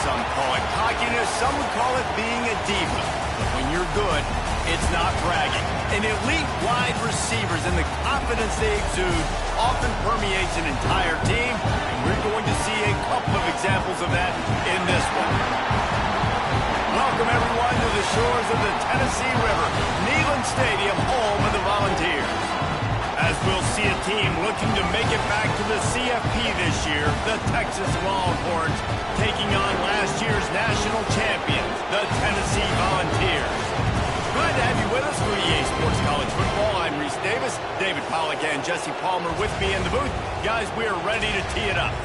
some call it cockiness, some would call it being a diva. But when you're good, it's not bragging. And elite wide receivers and the confidence they exude often permeates an entire team, and we're going to see a couple of examples of that in this one. Welcome, everyone, to the shores of the Tennessee River, Neyland Stadium, home of the Volunteers. As we'll see a team looking to make it back to the CFP this year, the Texas Longhorns taking on last year's national champions, the Tennessee Volunteers. Glad to have you with us for EA Sports College Football. I'm Reese Davis, David Pollack and Jesse Palmer with me in the booth. Guys, we are ready to tee it up.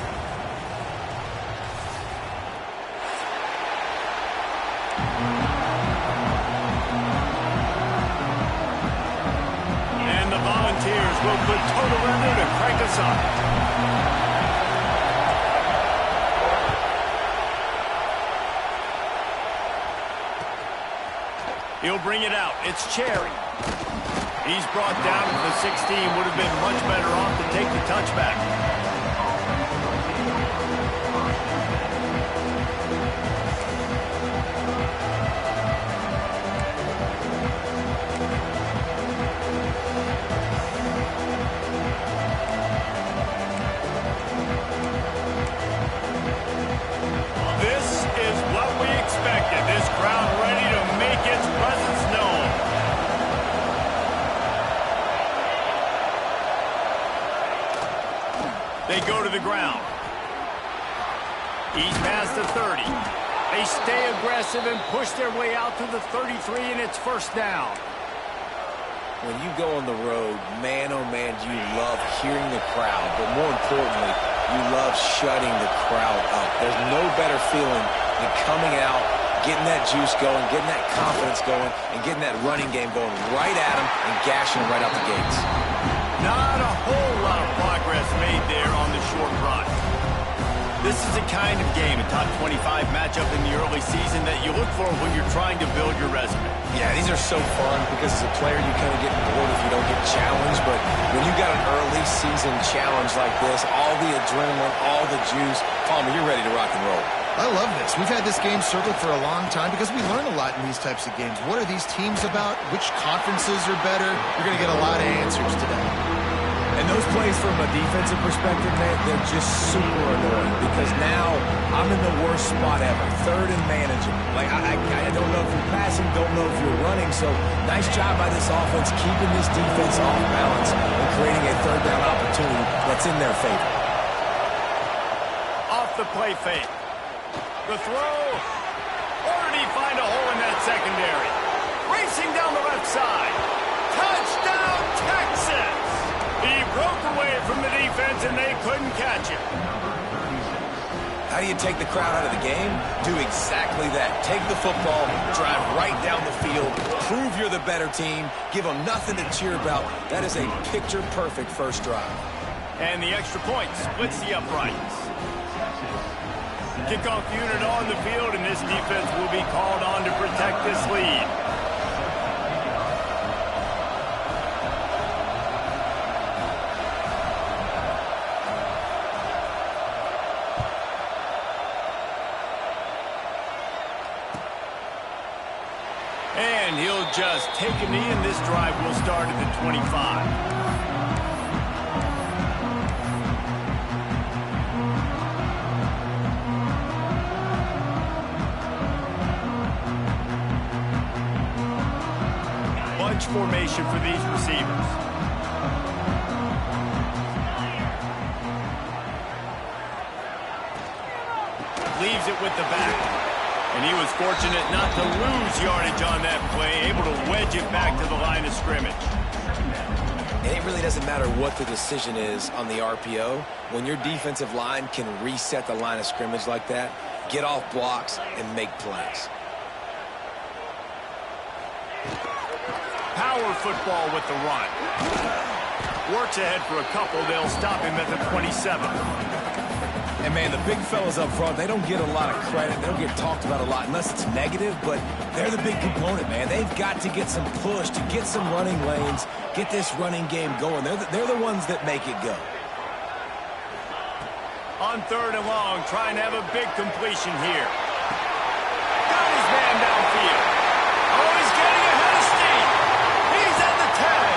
And the Volunteers will put total revenue to crank us up. He'll bring it out. It's Cherry. He's brought down to the 16. Would have been much better off to take the touchback. This is what we expected. This crowd ready to make its presence known. They go to the ground. He's past the 30. They stay aggressive and push their way out to the 33, and it's first down. When you go on the road, man, oh man, do you love hearing the crowd, but more importantly, you love shutting the crowd up. There's no better feeling than coming out, getting that juice going, getting that confidence going, and getting that running game going right at them and gashing them right out the gates. Not a whole lot of progress made there on the short run. This is the kind of game, a top 25 matchup in the early season, that you look for when you're trying to build your resume. Yeah, these are so fun because as a player you kind of get bored if you don't get challenged, but when you got an early season challenge like this, all the adrenaline, all the juice, Palmer, you're ready to rock and roll. I love this. We've had this game circled for a long time because we learn a lot in these types of games. What are these teams about? Which conferences are better? You're going to get a lot of answers today. And those plays from a defensive perspective, man, they're just super annoying because now I'm in the worst spot ever. Third and manageable. Like, I don't know if you're passing, don't know if you're running. So nice job by this offense keeping this defense off balance and creating a third down opportunity that's in their favor. Off the play fake. The throw. Or did he find a hole in that secondary? Racing down the left side. Touchdown, Texas! He broke away from the defense, and they couldn't catch him. How do you take the crowd out of the game? Do exactly that. Take the football, drive right down the field, prove you're the better team, give them nothing to cheer about. That is a picture-perfect first drive. And the extra point splits the uprights. Kickoff unit on the field, and this defense will be called on to protect this lead. And he'll just take a knee, and this drive will start at the 25. Bunch formation for these receivers. Leaves it with the back. And he was fortunate not to lose yardage on that play, able to wedge it back to the line of scrimmage. And it really doesn't matter what the decision is on the RPO. When your defensive line can reset the line of scrimmage like that, get off blocks and make plays. Power football with the run. Works ahead for a couple. They'll stop him at the 27. And, man, the big fellas up front, they don't get a lot of credit. They don't get talked about a lot unless it's negative, but they're the big component, man. They've got to get some push, to get some running lanes, get this running game going. They're the ones that make it go. On third and long, trying to have a big completion here. got his man downfield. Oh, he's getting ahead of steam. He's at the 10.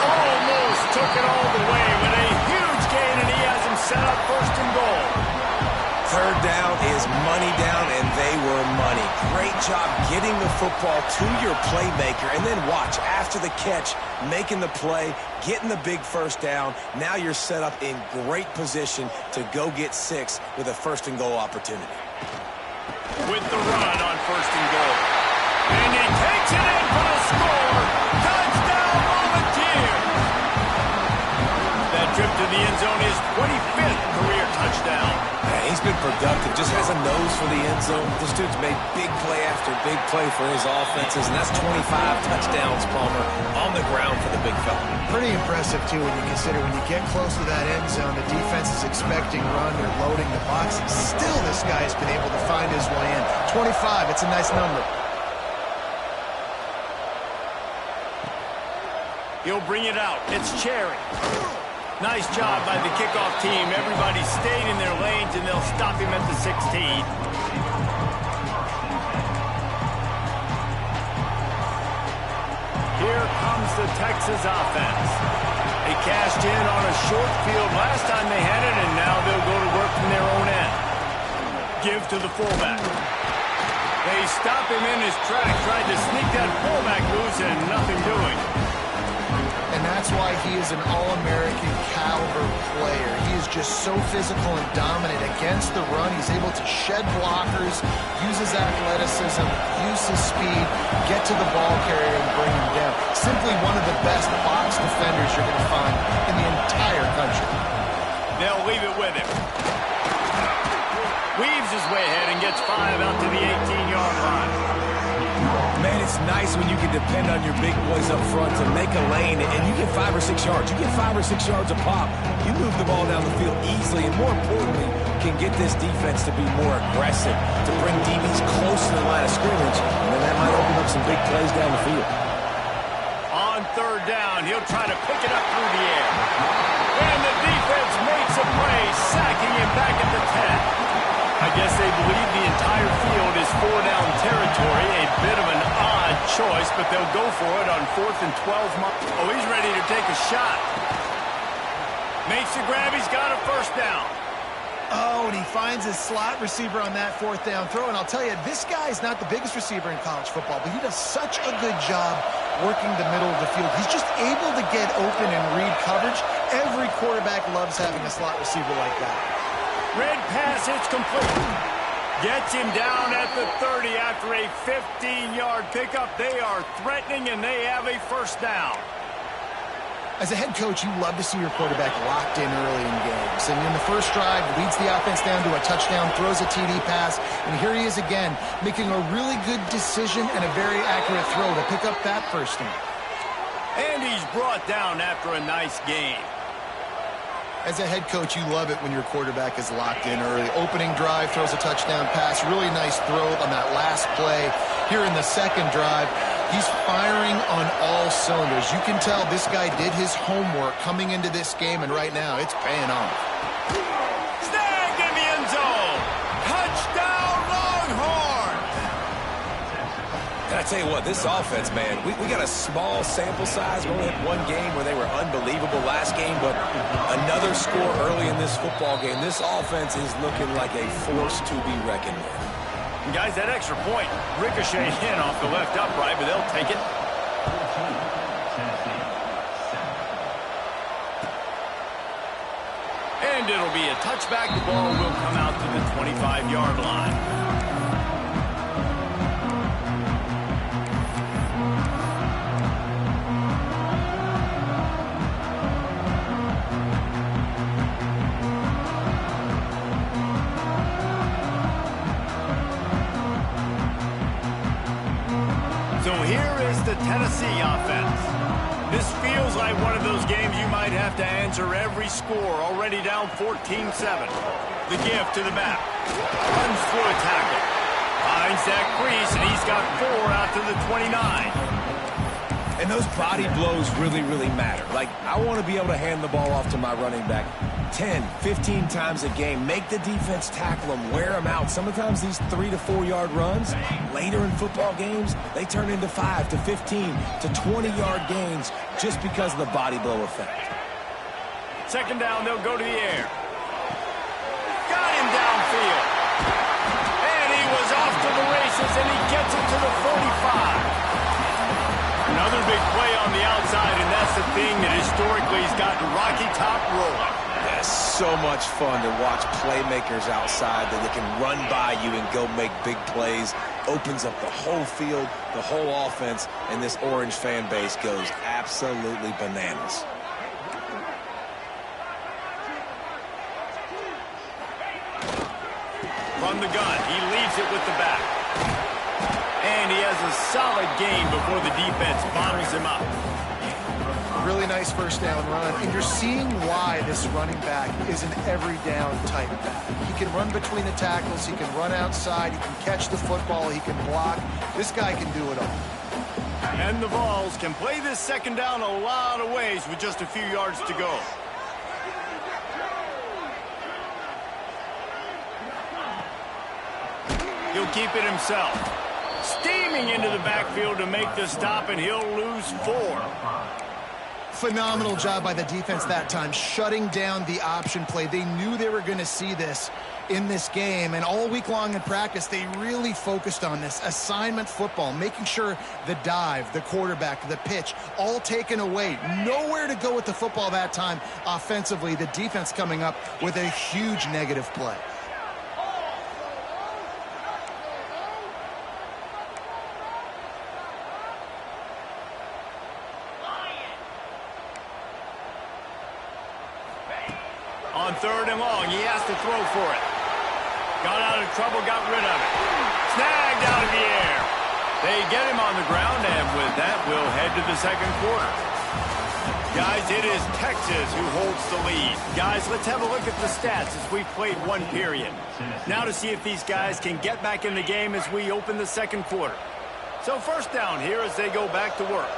Almost took it all the way with a huge gain, and he has him set up first and goal. Third down is money down, and they were money. Great job getting the football to your playmaker, and then watch, after the catch, making the play, getting the big first down. Now you're set up in great position to go get 6 with a first and goal opportunity. With the run on first and goal. And he takes it in for the score. Touchdown, Volunteer. That trip to the end zone is 25th career touchdown. Man, he's been productive, just has a nose for the end zone. This dude's made big play after big play for his offenses, and that's 25 touchdowns, Palmer, on the ground for the big fella. Pretty impressive, too, when you consider when you get close to that end zone, the defense is expecting run, they're loading the box, and still this guy's been able to find his way in. 25, it's a nice number. He'll bring it out. It's Cherry. Nice job by the kickoff team. Everybody stayed in their lanes, and they'll stop him at the 16. Here comes the Texas offense. They cashed in on a short field last time they had it, and now they'll go to work from their own end. Give to the fullback. They stop him in his tracks, tried to sneak that fullback loose, and nothing doing. And that's why he is an All-American caliber player. He is just so physical and dominant against the run. He's able to shed blockers, use his athleticism, use his speed, get to the ball carrier and bring him down. Simply one of the best box defenders you're going to find in the entire country. They'll leave it with him. Weaves his way ahead and gets 5 out to the 18-yard line. Man, it's nice when you can depend on your big boys up front to make a lane, and you get 5 or 6 yards. You get 5 or 6 yards a pop. You move the ball down the field easily, and more importantly, can get this defense to be more aggressive, to bring DBs close to the line of scrimmage, and then that might open up some big plays down the field. On third down, he'll try to pick it up through the air. And the defense makes a play, sacking him back at the 10. I guess they believe the entire field is 4-down territory. A bit of an odd choice, but they'll go for it on 4th and 12. Oh, he's ready to take a shot. Makes the grab. He's got a first down. Oh, and he finds his slot receiver on that 4th down throw. And I'll tell you, this guy's not the biggest receiver in college football, but he does such a good job working the middle of the field. He's just able to get open and read coverage. Every quarterback loves having a slot receiver like that. Red pass, it's complete. Gets him down at the 30 after a 15-yard pickup. They are threatening, and they have a first down. As a head coach, you love to see your quarterback locked in early in games. And in the first drive, leads the offense down to a touchdown, throws a TD pass, and here he is again, making a really good decision and a very accurate throw to pick up that first down. And he's brought down after a nice gain. As a head coach, you love it when your quarterback is locked in early. Opening drive, throws a touchdown pass. Really nice throw on that last play. Here in the second drive, he's firing on all cylinders. You can tell this guy did his homework coming into this game, and right now it's paying off. Snagged in the end zone. Touchdown, Longhorns. And I tell you what, this offense, man, we got a small sample size. We only had one game where they were unbelievable last game, but another score early in this football game. This offense is looking like a force to be reckoned with. Guys, that extra point ricocheted in off the left upright, but they'll take it. And it'll be a touchback. The ball will come out to the 25-yard line. So here is the Tennessee offense. This feels like one of those games you might have to answer every score. Already down 14-7. The give to the back. Runs through a tackle. Finds that crease, and he's got 4 out to the 29. And those body blows really, really matter. Like, I want to be able to hand the ball off to my running back 10, 15 times a game. Make the defense tackle them, wear them out. Sometimes these 3 to 4 yard runs, later in football games, they turn into 5 to 15 to 20-yard gains just because of the body blow effect. Second down, they'll go to the air. Got him downfield. And he was off to the races, and he gets it to the 45. Another big play on the outside, and that's the thing that historically has gotten Rocky Top rolling. That's so much fun to watch playmakers outside that they can run by you and go make big plays. Opens up the whole field, the whole offense, and this Orange fan base goes absolutely bananas. From the gun, he leaves it with the back. And he has a solid gain before the defense bottles him up. Really nice first down run. And you're seeing why this running back is an every down type back. He can run between the tackles. He can run outside. He can catch the football. He can block. This guy can do it all. And the Vols can play this second down a lot of ways with just a few yards to go. He'll keep it himself. Steaming into the backfield to make the stop, and he'll lose 4. Phenomenal job by the defense that time, shutting down the option play. They knew they were going to see this in this game, and all week long in practice, they really focused on this assignment football, making sure the dive, the quarterback, the pitch, all taken away. Nowhere to go with the football that time offensively. The defense coming up with a huge negative play. On third and long, he has to throw for it. Got out of trouble, got rid of it. Snagged out of the air. They get him on the ground, and with that, we'll head to the second quarter. Guys, it is Texas who holds the lead. Guys, let's have a look at the stats as we've played one period. Now to see if these guys can get back in the game as we open the second quarter. So first down here as they go back to work.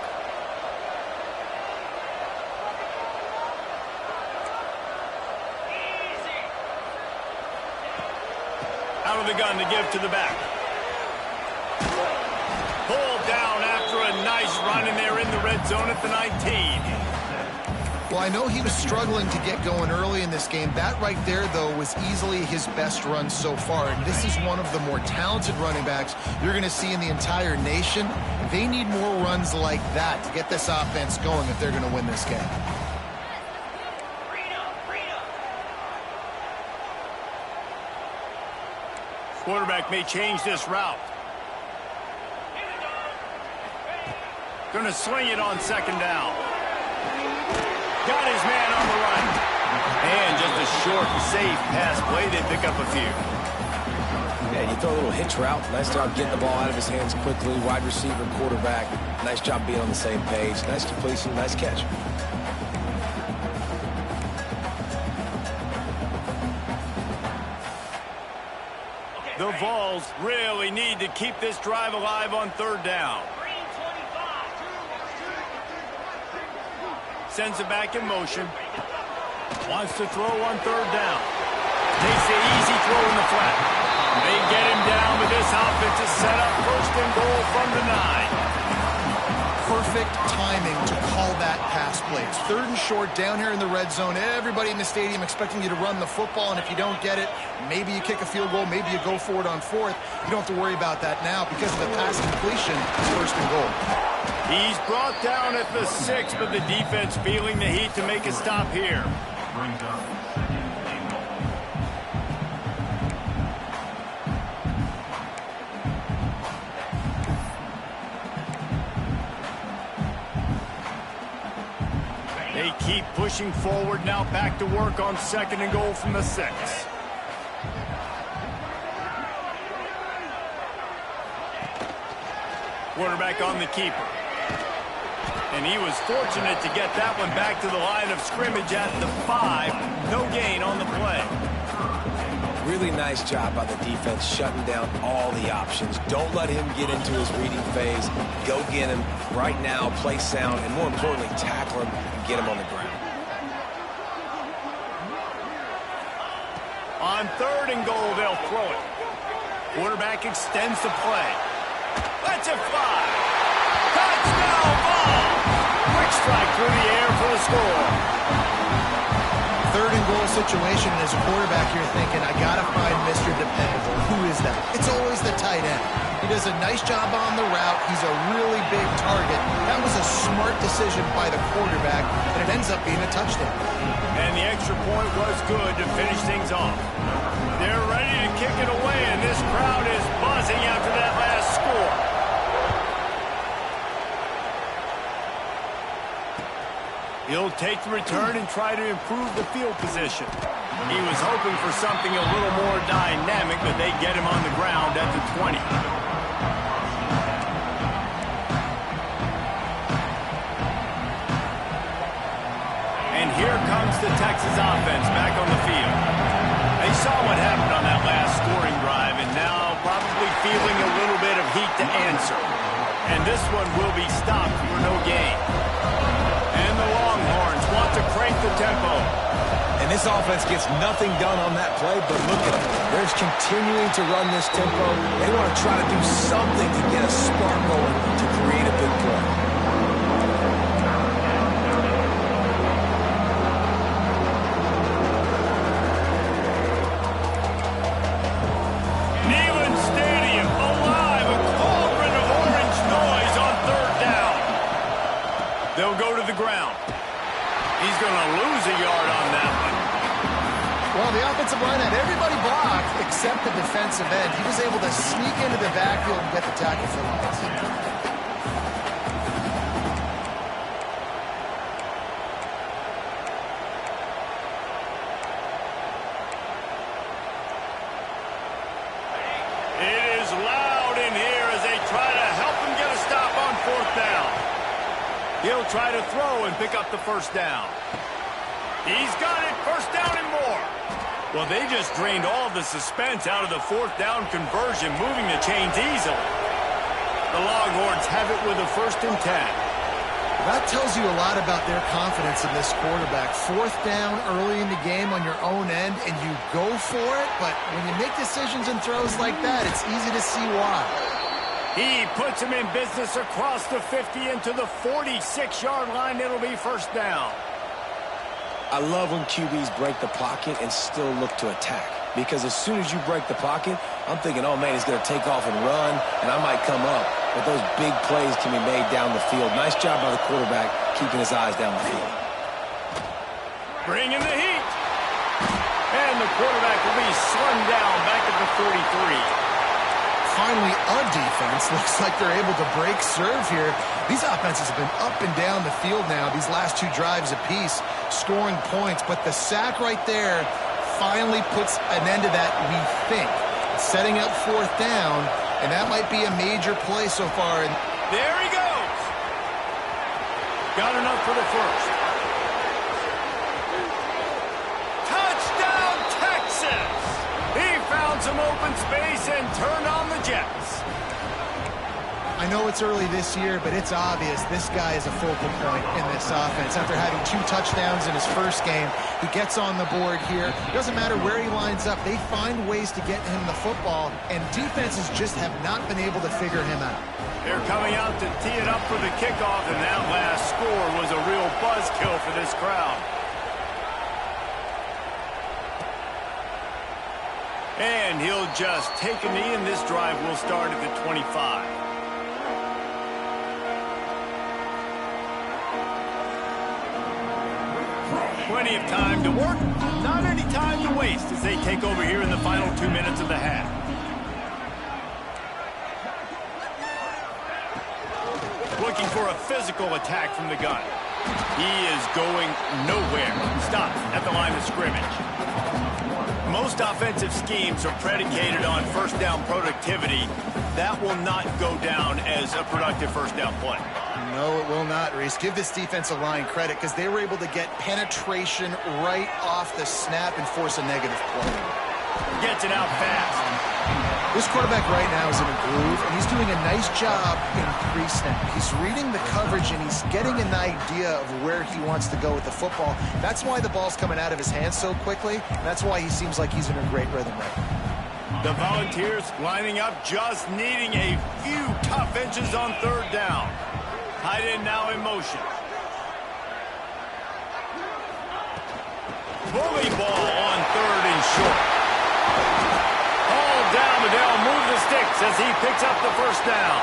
Out of the gun to give to the back. Pulled down after a nice run, and they're in the red zone at the 19. Well, I know he was struggling to get going early in this game. That right there, though, was easily his best run so far. And this is one of the more talented running backs you're going to see in the entire nation. They need more runs like that to get this offense going if they're going to win this game. Quarterback may change this route. Going to sling it on second down. Got his man on the run. And just a short, safe pass play. They pick up a few. Yeah, you throw a little hitch route. Nice job getting the ball out of his hands quickly. Wide receiver, quarterback. Nice job being on the same page. Nice completion, nice catch. The Vols really need to keep this drive alive on third down. Sends it back in motion. Wants to throw on third down. Takes the easy throw in the flat. They get him down, but this offense is set up first and goal from the 9. Perfect timing to call that pass play. It's third and short down here in the red zone. Everybody in the stadium expecting you to run the football, and if you don't get it, maybe you kick a field goal, maybe you go for it on fourth. You don't have to worry about that now because of the pass completion. It's first and goal. He's brought down at the 6, but the defense feeling the heat to make a stop here. They keep pushing forward, now back to work on second and goal from the 6. Quarterback on the keeper. And he was fortunate to get that one back to the line of scrimmage at the 5. No gain on the play. Really nice job by the defense shutting down all the options. Don't let him get into his reading phase. Go get him right now, play sound, and more importantly, tackle him and get him on the ground. On 3rd and goal, they'll throw it. Quarterback extends the play. Lets it fly. Touchdown ball. Quick strike through the air for the score. 3rd and goal situation, and as a quarterback, you're thinking, I got to find Mr. Dependable. Who is that? It's always the tight end. He does a nice job on the route. He's a really big target. That was a smart decision by the quarterback, and it ends up being a touchdown. And the extra point was good to finish things off. They're ready to kick it away, and this crowd is buzzing after that last score. He'll take the return and try to improve the field position. He was hoping for something a little more dynamic, but they get him on the ground at the 20. And here comes the Texas offense back on the field. They saw what happened on that last scoring drive, and now probably feeling a little bit of heat to answer. And this one will be stopped for no gain. And the Longhorns want to crank the tempo. And this offense gets nothing done on that play, but look at them. They're just continuing to run this tempo. They want to try to do something to get a spark going to create a big play. Neyland Stadium alive, a cauldron of orange noise on 3rd down. They'll go to the ground. He's going to lose a yard on that one. Well, the offensive line had everybody blocked except the defensive end. He was able to sneak into the backfield and get the tackle for loss. It is loud in here as they try to help him get a stop on 4th down. He'll try to throw and pick up the 1st down. He's got it, 1st down and more. Well, they just drained all the suspense out of the 4th down conversion, moving the chains easily. The Longhorns have it with a 1st and 10. That tells you a lot about their confidence in this quarterback. 4th down early in the game on your own end, and you go for it, but when you make decisions and throws like that, it's easy to see why. He puts him in business across the 50 into the 46-yard line. It'll be 1st down. I love when QBs break the pocket and still look to attack. Because as soon as you break the pocket, I'm thinking, oh, man, he's going to take off and run, and I might come up. But those big plays can be made down the field. Nice job by the quarterback keeping his eyes down the field. Bringing the heat. And the quarterback will be slung down back at the 33. Finally, a defense. Looks like they're able to break serve here. These offenses have been up and down the field now, these last 2 drives apiece, scoring points. But the sack right there finally puts an end to that, we think. Setting up 4th down, and that might be a major play so far. And there he goes. Got enough for the 1st. Touchdown, Texas! He found some open space and turned on the Jets. I know it's early this year, but it's obvious this guy is a focal point in this offense. After having 2 touchdowns in his first game, he gets on the board here. Doesn't matter where he lines up. They find ways to get him the football, and defenses just have not been able to figure him out. They're coming out to tee it up for the kickoff, and that last score was a real buzzkill for this crowd. And he'll just take a knee, and this drive will start at the 25. Plenty of time to work, not any time to waste as they take over here in the final 2 minutes of the half. Looking for a physical attack from the gun. He is going nowhere. Stopped at the line of scrimmage. Most offensive schemes are predicated on 1st down productivity. That will not go down as a productive 1st down play. No, it will not, Reese. Give this defensive line credit because they were able to get penetration right off the snap and force a negative play. Gets it out fast. This quarterback right now is in a groove, and he's doing a nice job in pre-snap. He's reading the coverage, and he's getting an idea of where he wants to go with the football. That's why the ball's coming out of his hands so quickly, and that's why he seems like he's in a great rhythm right now. The Volunteers lining up, just needing a few tough inches on third down. Tight end now in motion. Bully ball on third and short. Down, but they'll move the sticks as he picks up the first down.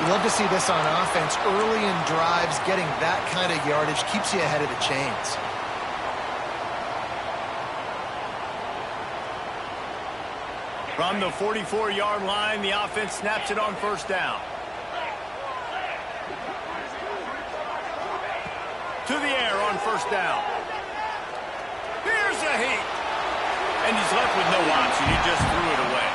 You love to see this on offense. Early in drives, getting that kind of yardage keeps you ahead of the chains. From the 44-yard line, the offense snaps it on first down. To the air on first down. Here's a heat. And he's left with no option. He just threw it away.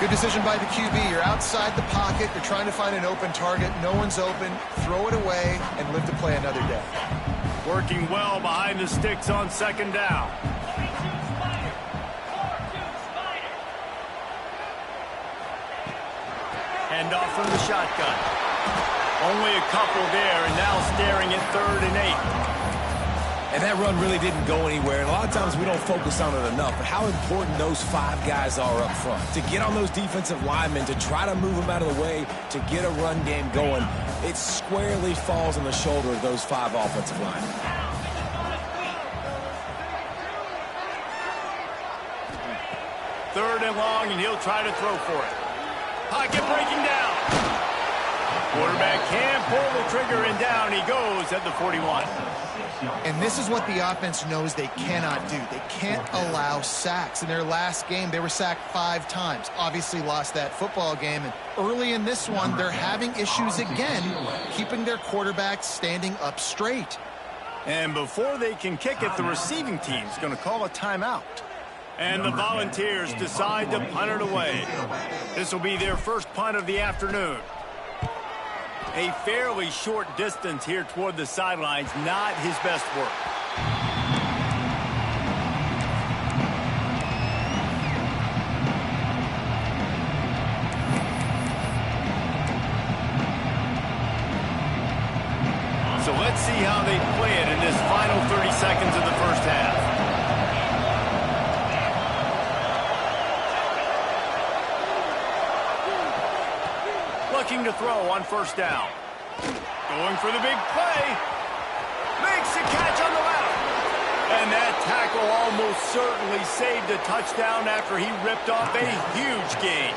Good decision by the QB. You're outside the pocket. You're trying to find an open target. No one's open. Throw it away and live to play another day. Working well behind the sticks on second down. Hand off from the shotgun. Only a couple there, and now staring at 3rd and 8. And that run really didn't go anywhere. And a lot of times we don't focus on it enough. But how important those 5 guys are up front. To get on those defensive linemen, to try to move them out of the way, to get a run game going, it squarely falls on the shoulder of those 5 offensive linemen. Third and long, and he'll try to throw for it. Pocket breaking down. Quarterback can pull the trigger, and down he goes at the 41. And this is what the offense knows they cannot do. They can't allow sacks. In their last game, they were sacked 5 times. Obviously lost that football game. And early in this one, they're having issues again, keeping their quarterback standing up straight. And before they can kick it, the receiving team's going to call a timeout. And the Volunteers decide to punt it away. This will be their first punt of the afternoon. A fairly short distance here toward the sidelines, not his best work. So let's see how they play it in this final 30 seconds of the first half. Looking to throw on first down. Going for the big play. Makes a catch on the route. And that tackle almost certainly saved a touchdown after he ripped off a huge gain.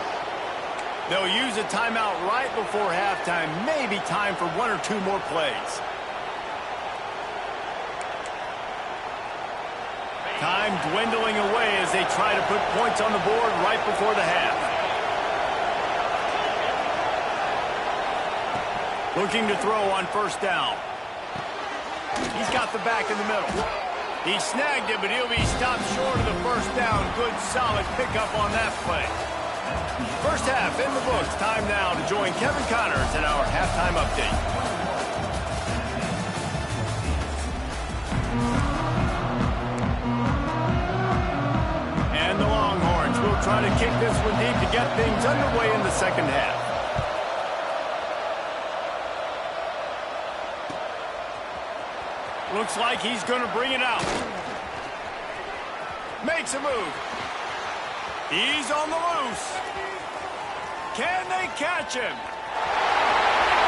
They'll use a timeout right before halftime. Maybe time for 1 or 2 more plays. Time dwindling away as they try to put points on the board right before the half. Looking to throw on first down. He's got the back in the middle. He snagged it, but he'll be stopped short of the first down. Good, solid pickup on that play. First half in the books. Time now to join Kevin Connors in our halftime update. And the Longhorns will try to kick this one deep to get things underway in the second half. Looks like he's going to bring it out. Makes a move. He's on the loose. Can they catch him?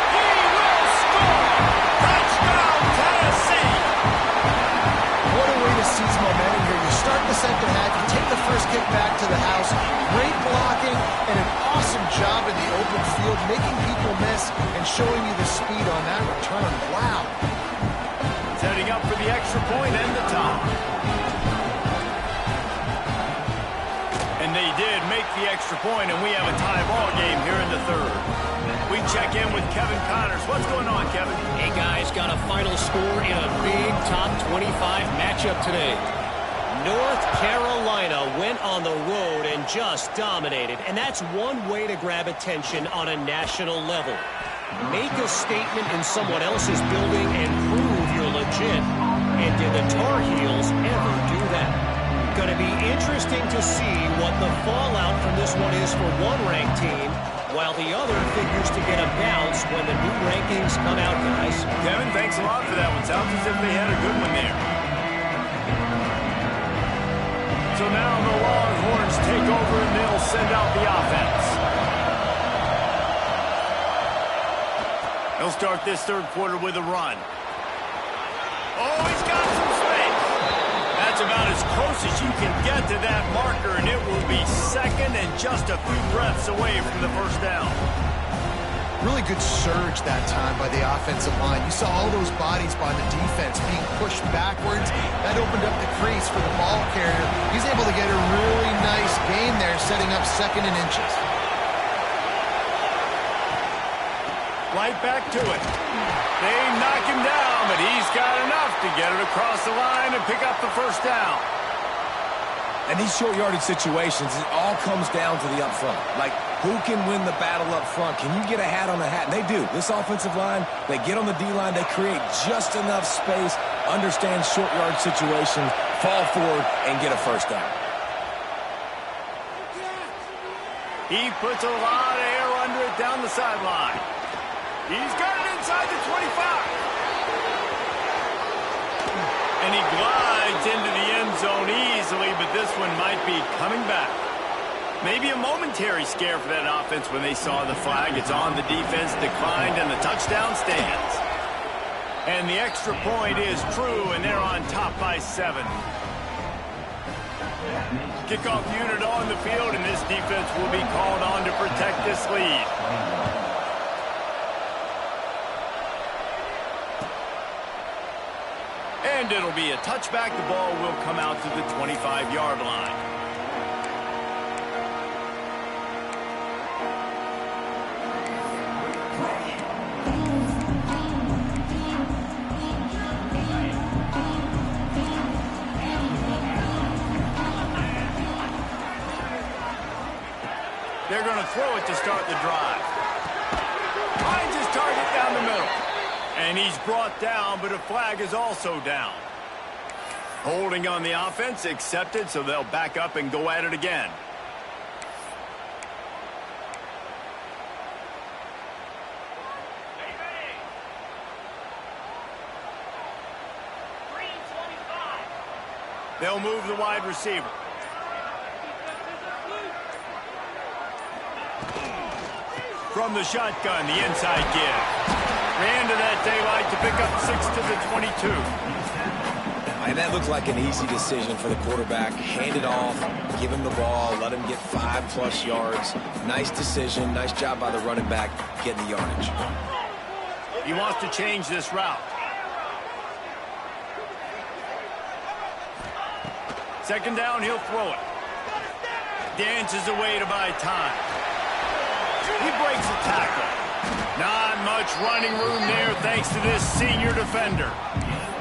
He will score! Touchdown, Tennessee! What a way to seize momentum here. You start the second half, you take the first kick back to the house. Great blocking and an awesome job in the open field, making people miss and showing you the speed on that return. Wow. Setting up for the extra point and the top. And they did make the extra point, and we have a tie ball game here in the third. We check in with Kevin Connors. What's going on, Kevin? Hey, guys, got a final score in a big top 25 matchup today. North Carolina went on the road and just dominated, and that's one way to grab attention on a national level. Make a statement in someone else's building and prove you're legit. And did the Tar Heels ever do that? Going to be interesting. interesting to see what the fallout from this one is for one ranked team, while the other figures to get a bounce when the new rankings come out, guys. Kevin, thanks a lot for that one. Sounds as if they had a good one there. So now the Longhorns take over and they'll send out the offense. He'll start this third quarter with a run. Oh, he's got some space. That's about as close as you can get to that marker, and it will be second and just a few breaths away from the first down. Really good surge that time by the offensive line. You saw all those bodies by the defense being pushed backwards. That opened up the crease for the ball carrier. He's able to get a really nice gain there, setting up second and inches. Right back to it. They knock him down, but he's got enough to get it across the line and pick up the first down. And these short yardage situations, it all comes down to the up front. Like, who can win the battle up front? Can you get a hat on a hat? And they do. This offensive line, they get on the D-line, they create just enough space, understand short yard situations, fall forward, and get a first down. He puts a lot of air under it down the sideline. He's got it inside the 25. And he glides into the end zone easily, but this one might be coming back. Maybe a momentary scare for that offense when they saw the flag. It's on, the defense declined, and the touchdown stands. And the extra point is true, and they're on top by 7. Kickoff unit on the field, and this defense will be called on to protect this lead. And it'll be a touchback. The ball will come out to the 25-yard line. They're going to throw it to start the drive. Finds his target down the middle. And he's brought down, but a flag is also down. Holding on the offense, accepted, so they'll back up and go at it again. They'll move the wide receiver. From the shotgun, the inside give. Ran to that daylight to pick up 6 to the 22. And that looked like an easy decision for the quarterback. Hand it off, give him the ball, let him get 5+ yards. Nice decision, nice job by the running back getting the yardage. He wants to change this route. Second down, he'll throw it. Dances away to buy time. He breaks a tackle. Not much running room there thanks to this senior defender.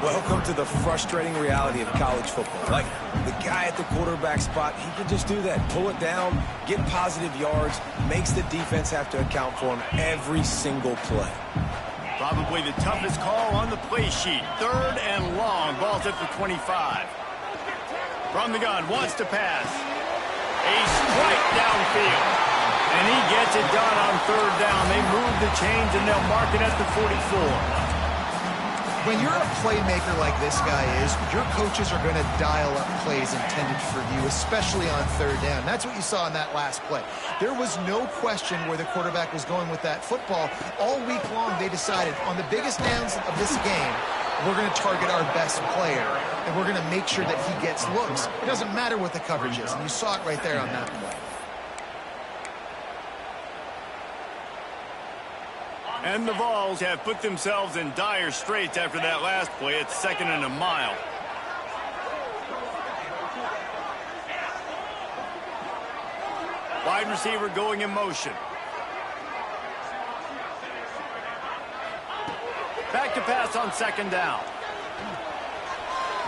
Welcome to the frustrating reality of college football. Like, the guy at the quarterback spot, he can just do that. Pull it down, get positive yards, makes the defense have to account for him every single play. Probably the toughest call on the play sheet. Third and long. Ball's at the 25. From the gun, wants to pass. A strike downfield. And he gets it done on third down. They move the chains, and they'll mark it at the 44. When you're a playmaker like this guy is, your coaches are going to dial up plays intended for you, especially on third down. That's what you saw in that last play. There was no question where the quarterback was going with that football. All week long, they decided on the biggest downs of this game, we're going to target our best player, and we're going to make sure that he gets looks. It doesn't matter what the coverage is, and you saw it right there on that play. And the Vols have put themselves in dire straits after that last play. It's 2nd and a mile. Wide receiver going in motion. Back to pass on second down.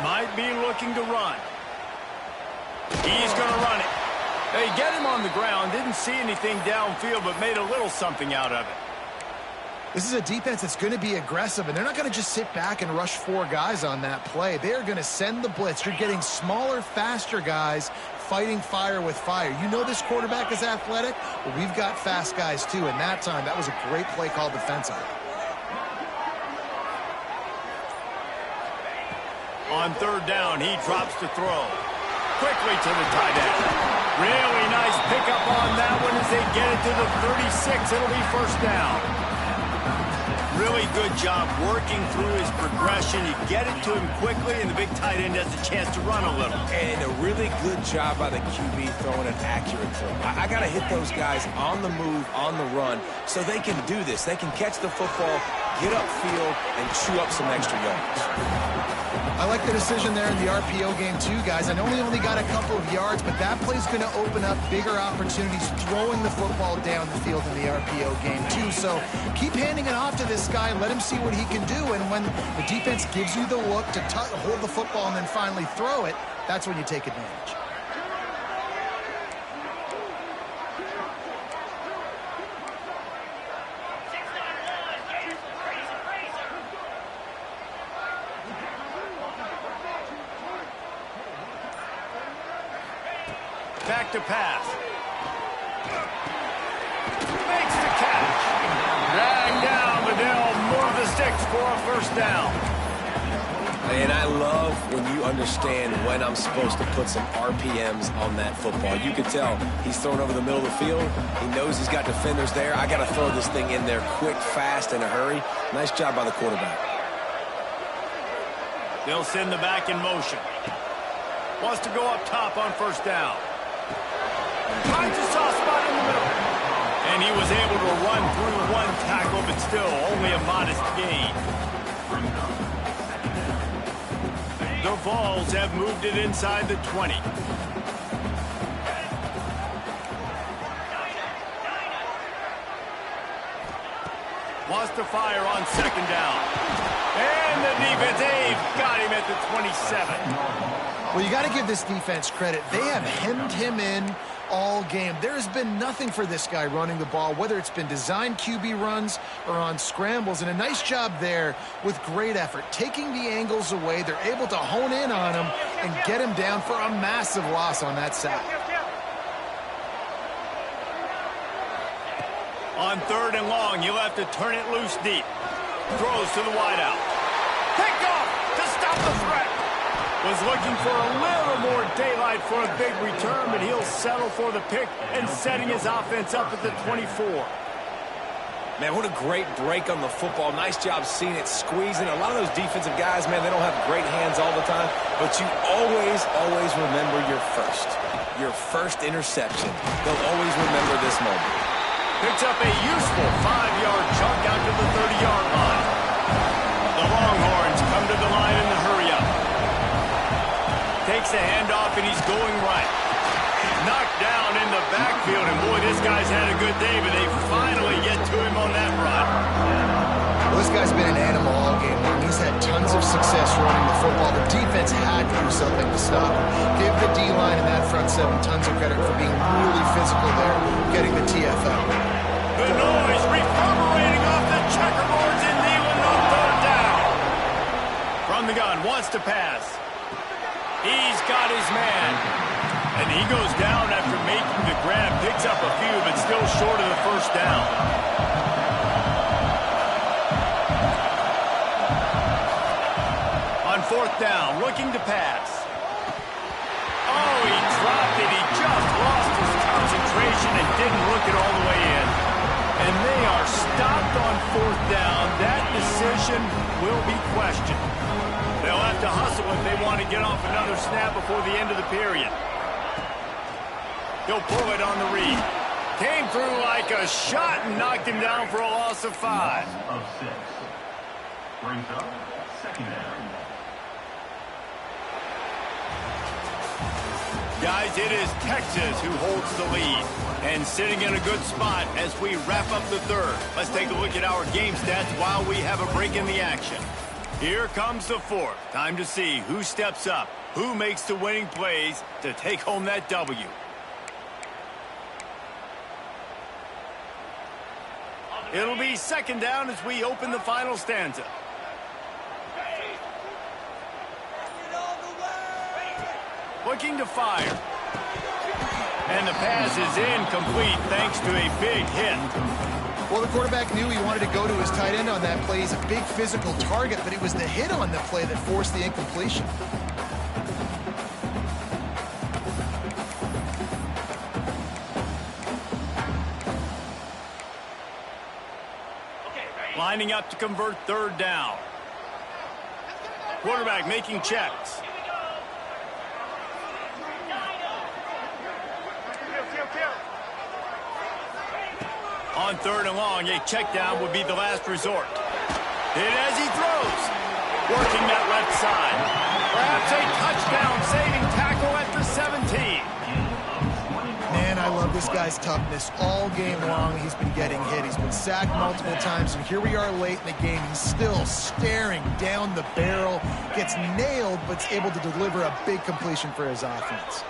Might be looking to run. He's going to run it. They get him on the ground. Didn't see anything downfield, but made a little something out of it. This is a defense that's going to be aggressive, and they're not going to just sit back and rush 4 guys on that play. They are going to send the blitz. You're getting smaller, faster guys fighting fire with fire. You know this quarterback is athletic, but we've got fast guys too, and that time, that was a great play call defensively. On third down, he drops to throw. Quickly to the tight end. Really nice pickup on that one as they get it to the 36. It'll be first down. Really good job working through his progression. You get it to him quickly, and the big tight end has a chance to run a little. And a really good job by the QB throwing an accurate throw. I got to hit those guys on the move, on the run, so they can do this. They can catch the football, get upfield, and chew up some extra yards. I like the decision there in the RPO game too, guys. I know he only got a couple of yards, but that play's going to open up bigger opportunities throwing the football down the field in the RPO game too. So keep handing it off to this guy. Let him see what he can do. And when the defense gives you the look to hold the football and then finally throw it, that's when you take advantage. Back to pass. Makes the catch. Dragged down, but they'll move the sticks for a first down. And I love when you understand when I'm supposed to put some RPMs on that football. You can tell he's throwing over the middle of the field. He knows he's got defenders there. I got to throw this thing in there quick, fast, in a hurry. Nice job by the quarterback. They'll send the back in motion. Wants to go up top on first down. Finds a soft spot in the middle. And he was able to run through one tackle, but still only a modest gain. The Vols have moved it inside the 20. Wants to fire on second down. And the defense, they've got him at the 27. Well, you got to give this defense credit. They have hemmed him in all game. There has been nothing for this guy running the ball, whether it's been designed QB runs or on scrambles, and a nice job there with great effort. Taking the angles away, they're able to hone in on him and get him down for a massive loss on that sack. On third and long, he'll have to turn it loose deep. Throws to the wideout. Picked off to stop the threat. Was looking for a little more daylight for a big return, but he'll settle for the pick and setting his offense up at the 24. Man, what a great break on the football. Nice job seeing it, squeezing. A lot of those defensive guys, man, they don't have great hands all the time, but you always remember your first interception. They'll always remember this moment. Picks up a useful 5-yard chunk out to the 30-yard line. The Longhorns come to the line in the hurry-up. Takes the handoff, and he's going right. Knocked down in the backfield, and boy, this guy's had a good day, but they finally get to him on that run. Well, this guy's been an animal all game long. He's had tons of success running the football. The defense had to do something to stop him. Give the D-line and that front seven tons of credit for being really physical there, getting the TFL. The noise reverberating off the checkerboards in Neyland on third down. From the gun, wants to pass. He's got his man. And he goes down after making the grab. Picks up a few, but still short of the first down. On fourth down, looking to pass. Oh, he dropped it. He just lost his concentration and didn't look it all the way in. And they are stopped on fourth down. That decision will be questioned. They'll have to hustle if they want to get off another snap before the end of the period. He'll pull it on the read. Came through like a shot and knocked him down for a loss of 5. Of 6. Brings up second down. Guys, it is Texas who holds the lead and sitting in a good spot as we wrap up the third. Let's take a look at our game stats while we have a break in the action. Here comes the fourth. Time to see who steps up, who makes the winning plays to take home that W. It'll be second down as we open the final stanza. Looking to fire. And the pass is incomplete thanks to a big hit. Well, the quarterback knew he wanted to go to his tight end on that play. He's a big physical target, but it was the hit on the play that forced the incompletion. Lining up to convert third down. Quarterback making checks. On third and long, a check down would be the last resort. Hit as he throws. Working that left side. Perhaps a touchdown-saving tackle at the 17. Man, I love this guy's toughness. All game long, he's been getting hit. He's been sacked multiple times, and here we are late in the game. He's still staring down the barrel. Gets nailed, but is able to deliver a big completion for his offense.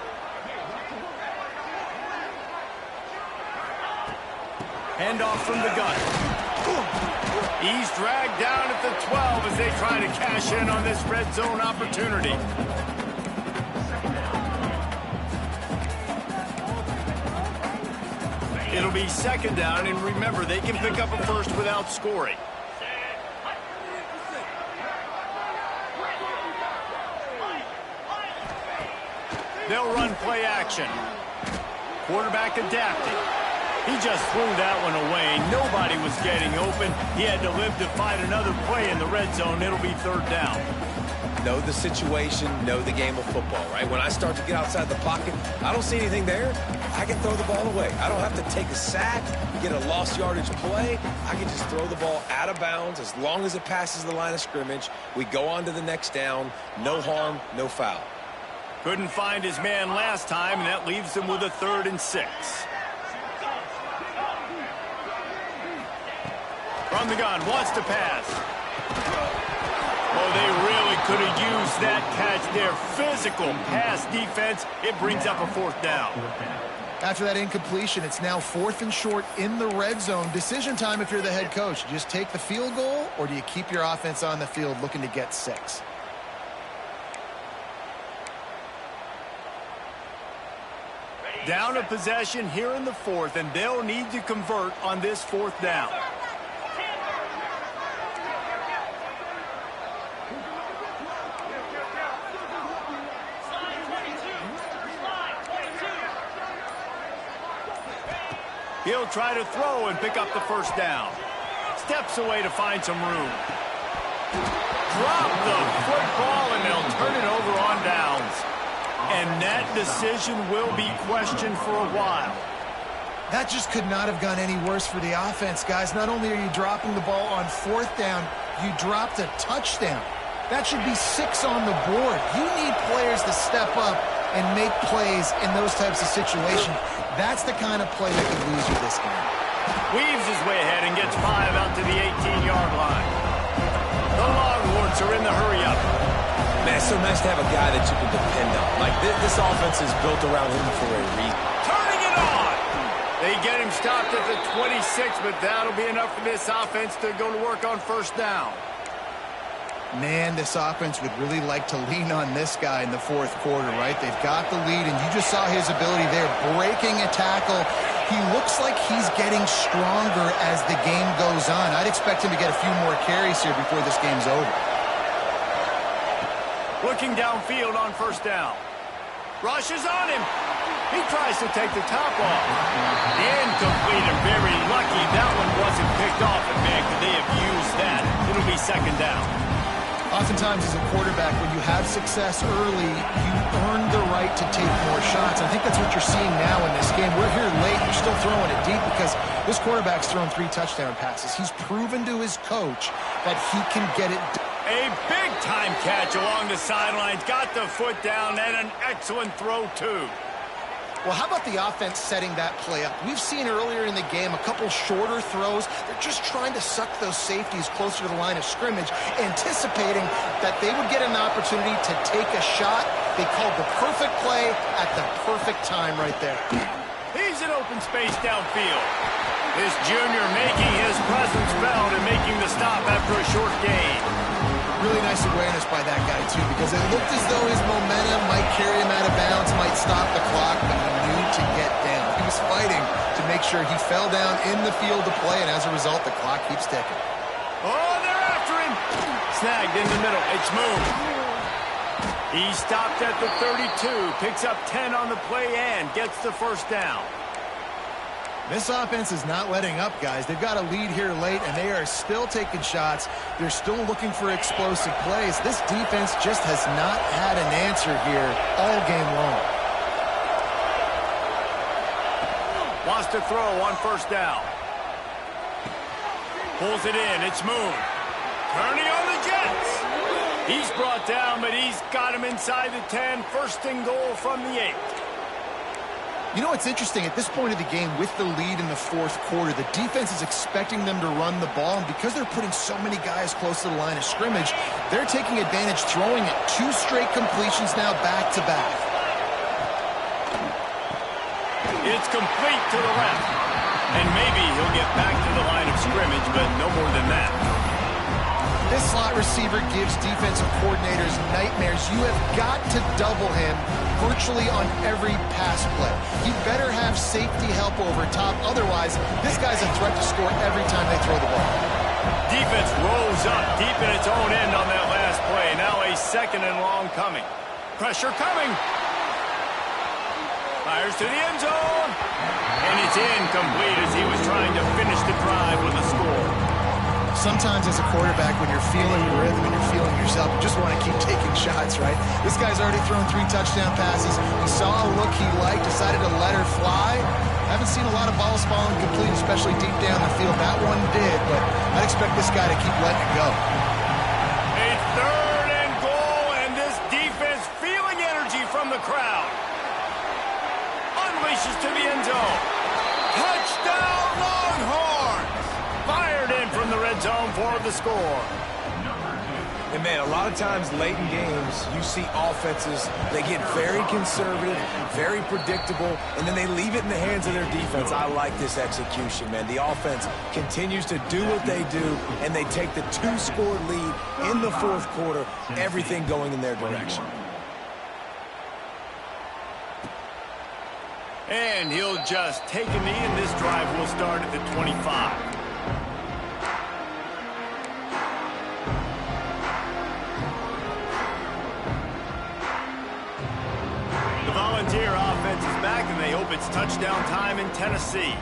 Handoff from the gun. He's dragged down at the 12 as they try to cash in on this red zone opportunity. It'll be second down, and remember, they can pick up a first without scoring. They'll run play action. Quarterback adapting. He just threw that one away. Nobody was getting open. He had to live to fight another play in the red zone. It'll be third down. Know the situation, know the game of football, right? When I start to get outside the pocket, I don't see anything there, I can throw the ball away. I don't have to take a sack, get a lost yardage play. I can just throw the ball out of bounds as long as it passes the line of scrimmage. We go on to the next down. No harm, no foul. Couldn't find his man last time, and that leaves him with a 3rd and 6. From the gun, wants to pass. Oh, they really could have used that catch there. Physical pass defense. It brings up a 4th down. After that incompletion, it's now 4th and short in the red zone. Decision time if you're the head coach. You just take the field goal, or do you keep your offense on the field looking to get 6? Down a possession here in the 4th, and they'll need to convert on this 4th down. He'll try to throw and pick up the 1st down. Steps away to find some room. Drop the football, and they'll turn it over on downs. And that decision will be questioned for a while. That just could not have gone any worse for the offense, guys. Not only are you dropping the ball on 4th down, you dropped a touchdown. That should be 6 on the board. You need players to step up and make plays in those types of situations. That's the kind of play that could lose you this game. Weaves his way ahead and gets 5 out to the 18-yard line. The Longhorns are in the hurry-up. Man, it's so nice to have a guy that you can depend on. Like, this offense is built around him for a reason. Turning it on! They get him stopped at the 26, but that'll be enough for this offense to go to work on 1st down. Man, this offense would really like to lean on this guy in the 4th quarter, right? They've got the lead, and you just saw his ability there, breaking a tackle. He looks like he's getting stronger as the game goes on. I'd expect him to get a few more carries here before this game's over. Looking downfield on 1st down. Rushes on him. He tries to take the top off. Incomplete, and very lucky that one wasn't picked off. And man, could they have used that? It'll be 2nd down. Oftentimes as a quarterback, when you have success early, you earn the right to take more shots. I think that's what you're seeing now in this game. We're here late. You're still throwing it deep because this quarterback's thrown 3 touchdown passes. He's proven to his coach that he can get it done. A big-time catch along the sidelines. Got the foot down, and an excellent throw, too. Well, how about the offense setting that play up? We've seen earlier in the game a couple shorter throws. They're just trying to suck those safeties closer to the line of scrimmage, anticipating that they would get an opportunity to take a shot. They called the perfect play at the perfect time right there. He's in open space downfield. This junior making his presence felt and making the stop after a short gain. Really nice awareness by that guy, too, because it looked as though his momentum might carry him out of bounds, might stop the clock, but he knew to get down. He was fighting to make sure he fell down in the field to play, and as a result, the clock keeps ticking. Oh, they're after him. Snagged in the middle. It's moved. He stopped at the 32, picks up 10 on the play and gets the first down. This offense is not letting up, guys. They've got a lead here late, and they are still taking shots. They're still looking for explosive plays. This defense just has not had an answer here all game long. Wants to throw on first down. Pulls it in. It's Moon. Turning on the Jets. He's brought down, but he's got him inside the 10. First and goal from the 8. You know what's interesting? At this point of the game, with the lead in the fourth quarter, the defense is expecting them to run the ball, and because they're putting so many guys close to the line of scrimmage, they're taking advantage, throwing it 2 straight completions now back-to-back. It's complete to the left, and maybe he'll get back to the line of scrimmage, but no more than that. This slot receiver gives defensive coordinators nightmares. You have got to double him virtually on every pass play. He better have safety help over top. Otherwise, this guy's a threat to score every time they throw the ball. Defense rolls up deep in its own end on that last play. Now a second and long coming. Pressure coming. Fires to the end zone. And it's incomplete as he was trying to finish the drive with a score. Sometimes as a quarterback, when you're feeling the rhythm and you're feeling yourself, you just want to keep taking shots, right? This guy's already thrown 3 touchdown passes. He saw a look he liked, decided to let her fly. Haven't seen a lot of balls falling complete, especially deep down the field. That one did, but I'd expect this guy to keep letting it go. A third and goal, and this defense feeling energy from the crowd. Unleashes to the end zone. Touchdown, Longhorns! Fired in from the red zone for the score. And, man, a lot of times late in games, you see offenses, they get very conservative, very predictable, and then they leave it in the hands of their defense. I like this execution, man. The offense continues to do what they do, and they take the 2-score lead in the fourth quarter, everything going in their direction. And he'll just take a knee, and this drive will start at the 25. The Volunteer offense is back, and they hope it's touchdown time in Tennessee.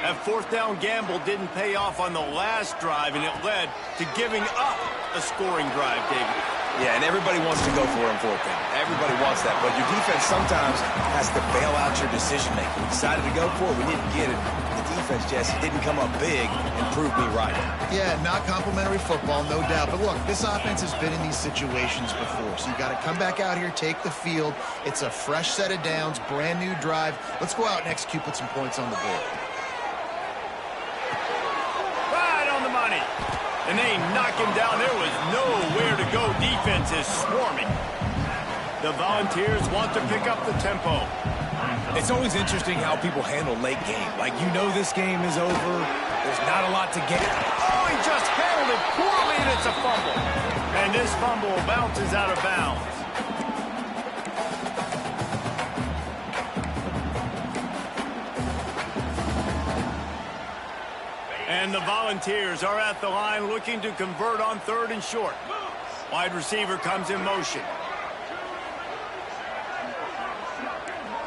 That fourth down gamble didn't pay off on the last drive, and it led to giving up a scoring drive, David. Yeah, and everybody wants to go for it on fourth down. Everybody wants that, but your defense sometimes has to bail out your decision-making. We decided to go for it. We didn't get it. The defense just didn't come up big and prove me right. Yeah, not complimentary football, no doubt. But look, this offense has been in these situations before, so you got to come back out here, take the field. It's a fresh set of downs, brand new drive. Let's go out and execute, put some points on the board. Right on the money. And they knock him down. There was nowhere to go. Defense is swarming. The Volunteers want to pick up the tempo. It's always interesting how people handle late game. Like, you know this game is over. There's not a lot to get. Oh, he just handled it poorly, and it's a fumble. And this fumble bounces out of bounds. And the Volunteers are at the line looking to convert on 3rd and short. Wide receiver comes in motion.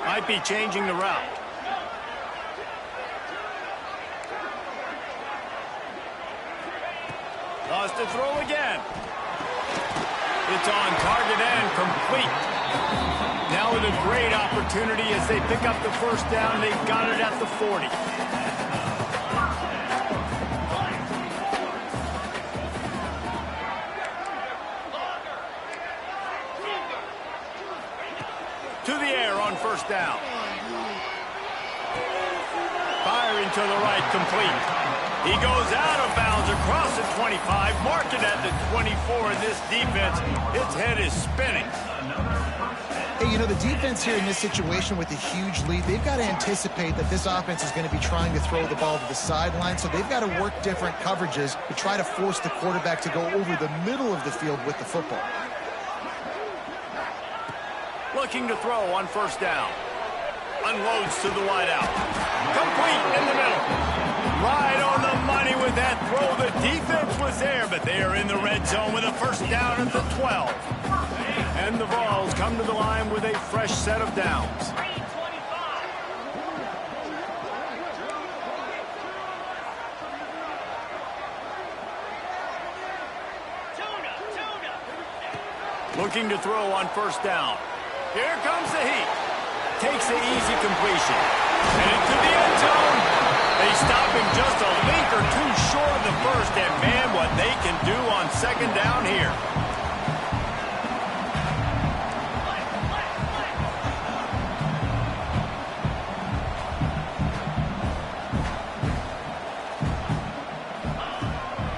Might be changing the route. Lost to throw again. It's on target and complete. Now with a great opportunity as they pick up the first down. They've got it at the 40. To the air on first down. Firing to the right, complete. He goes out of bounds across the 25, marked it at the 24, and this defense, its head is spinning. Hey, you know, the defense here in this situation with a huge lead, they've got to anticipate that this offense is going to be trying to throw the ball to the sideline, so they've got to work different coverages to try to force the quarterback to go over the middle of the field with the football. Looking to throw on first down. Unloads to the wideout. Complete in the middle. Right on the money with that throw. The defense was there, but they are in the red zone with a first down at the 12. And the Vols come to the line with a fresh set of downs. Looking to throw on first down. Here comes the heat. Takes the easy completion. And into the end zone. They stop him just a link or two short of the first. And man, what they can do on second down here.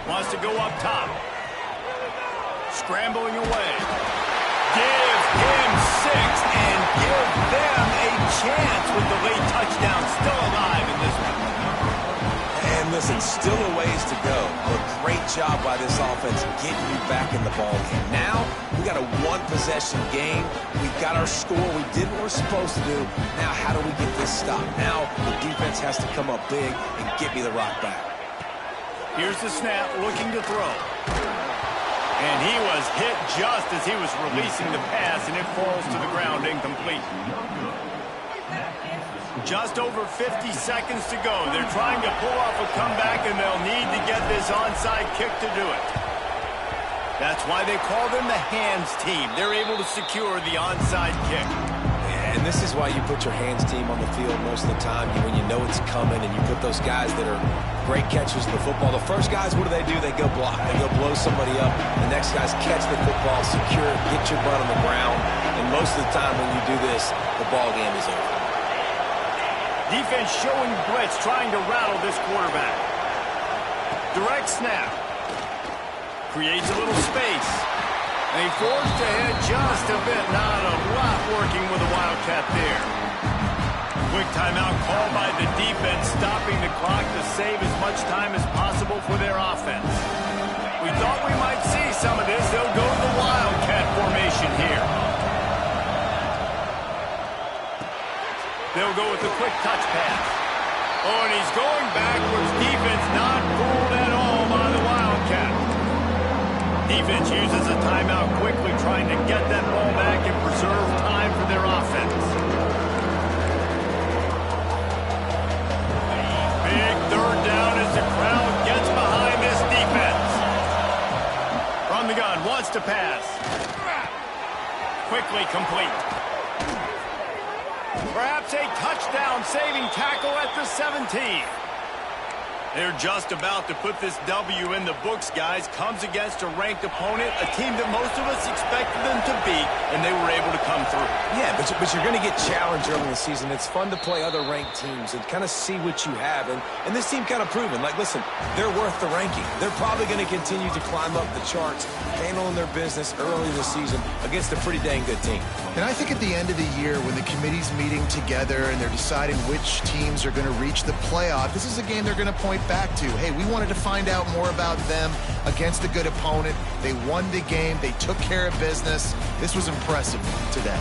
Wants to go up top. Scrambling away. Give him 6 and give them a chance with the late touchdown still alive in this one. And listen, still a ways to go. But great job by this offense getting you back in the ball game. Now, we got a one-possession game. We got our score. We did what we're supposed to do. Now, how do we get this stopped? Now, the defense has to come up big and get me the rock back. Here's the snap, looking to throw. And he was hit just as he was releasing the pass, and it falls to the ground incomplete. Just over 50 seconds to go. They're trying to pull off a comeback, and they'll need to get this onside kick to do it. That's why they call them the hands team. They're able to secure the onside kick. And this is why you put your hands team on the field most of the time when you know it's coming, and you put those guys that are great catchers of the football. The first guys, what do? They go block. They go blow somebody up. The next guys catch the football, secure it, get your butt on the ground. And most of the time when you do this, the ball game is over. Defense showing blitz, trying to rattle this quarterback. Direct snap. Creates a little space. And he forced ahead just a bit. Not a lot working with a Wildcat there. Quick timeout called by the defense, stopping the clock to save as much time as possible for their offense. We thought we might see some of this. They'll go to the Wildcat formation here. They'll go with the quick touch pass. Oh, and he's going backwards. Defense not fooled at all by the Wildcat. Defense uses a timeout quickly, trying to get that ball back and preserve time for their offense. Big third down as the crowd gets behind this defense. From the gun, wants to pass. Quickly complete. Perhaps a touchdown-saving tackle at the 17. They're just about to put this W in the books, guys. Comes against a ranked opponent, a team that most of us expected them to beat, and they were able to come through. Yeah, but you're going to get challenged early in the season. It's fun to play other ranked teams and kind of see what you have. And this team kind of proven, like, listen, they're worth the ranking. They're probably going to continue to climb up the charts, handling their business early in the season against a pretty dang good team. And I think at the end of the year, when the committee's meeting together and they're deciding which teams are going to reach the playoff, this is a game they're going to point back to. Hey, we wanted to find out more about them against a good opponent. They won the game. They took care of business. This was impressive today.